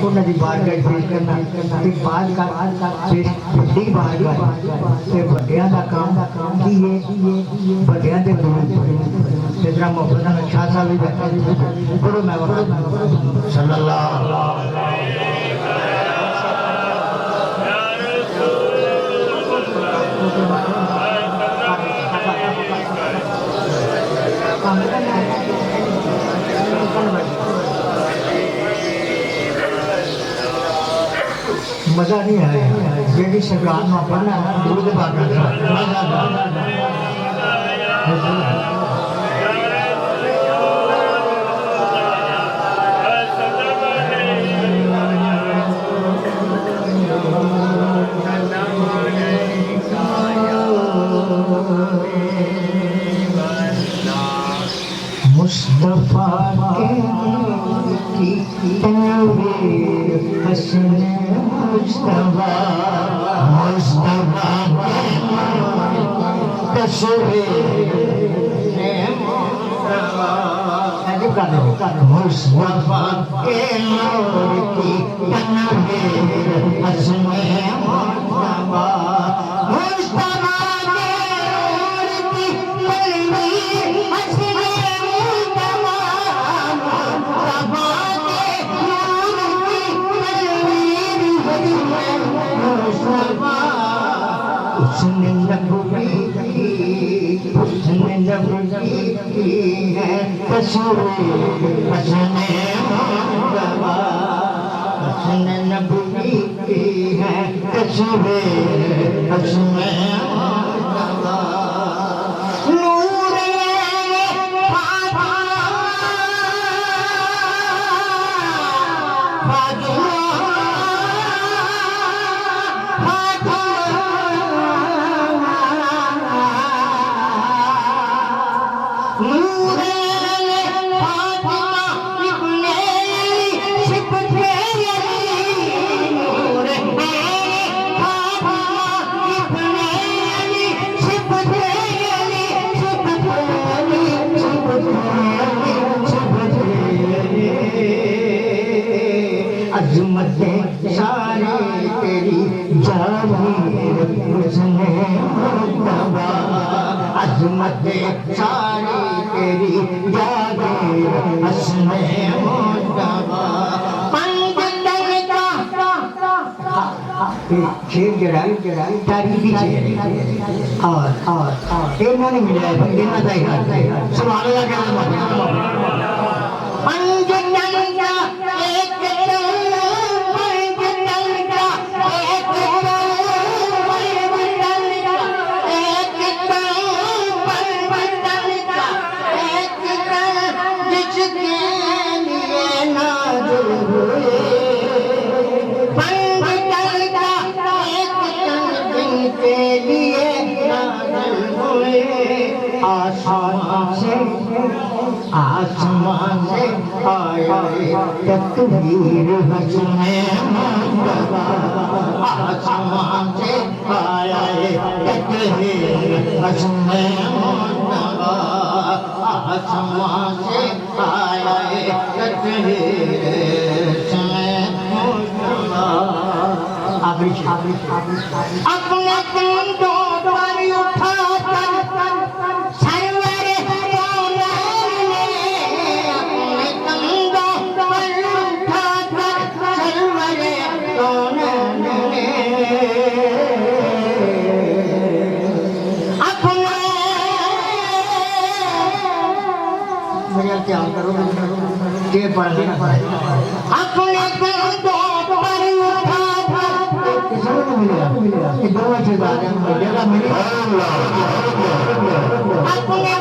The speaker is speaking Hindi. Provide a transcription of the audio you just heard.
ਉਹਨਾਂ ਦੀ ਬਾਰਗਾਹ ਪੇਸ਼ ਕਰਨਾ ਤੇ ਬਾਤ ਪੇਸ਼ ਦੀ ਬਾਰਗਾਹ ਤੇ ਵੱਡਿਆਂ ਦਾ ਕੰਮ ਕੀ ਹੈ ਵੱਡਿਆਂ ਦੇ ਗੁਰੂ ਤੇ ਜਰਾ ਮੁਹੱਬਤ ਨਾਲ ਸ਼ਾਹ ਸਾਹਿਬ ਵੀ ਬੈਠੇ ਪੜੋ ਮੈਂ ਸੱਲੱਲਾਹੁ मजा नहीं आया ये भी सरकार में पढ़ना गुरु के बात मुस्तफा की तनवीर हसन मुस्तफा मुस्तफा तस्वीर मुस्तफा के नूर की तनवीर हसन मुस्तफा मुस्तफा उसने नबूवी की है तस्वीर उसने मुस्तफा उसने नबूवी की है तस्वीर उसने मुस्तफा अज़मतें सारी तेरी जागीर उसने मुस्तफा अज़मतें सारी तेरी जागीर उसने मुस्तफा शेर जड़ाई तारीफी शेर और इन्होंने मिला है इन्होंने चाहिए सुभान अल्लाह आसमान से आया तकबीर हसने मुस्तफा आसमान से आया तकबीर हसने मुस्तफा आसमान से आया तकबीर हसने मुस्तफा अपने कंधों पर उठा ये पढ़ने अपने कंधों पर उठा किसने मिला ये दो जगह मिली अपने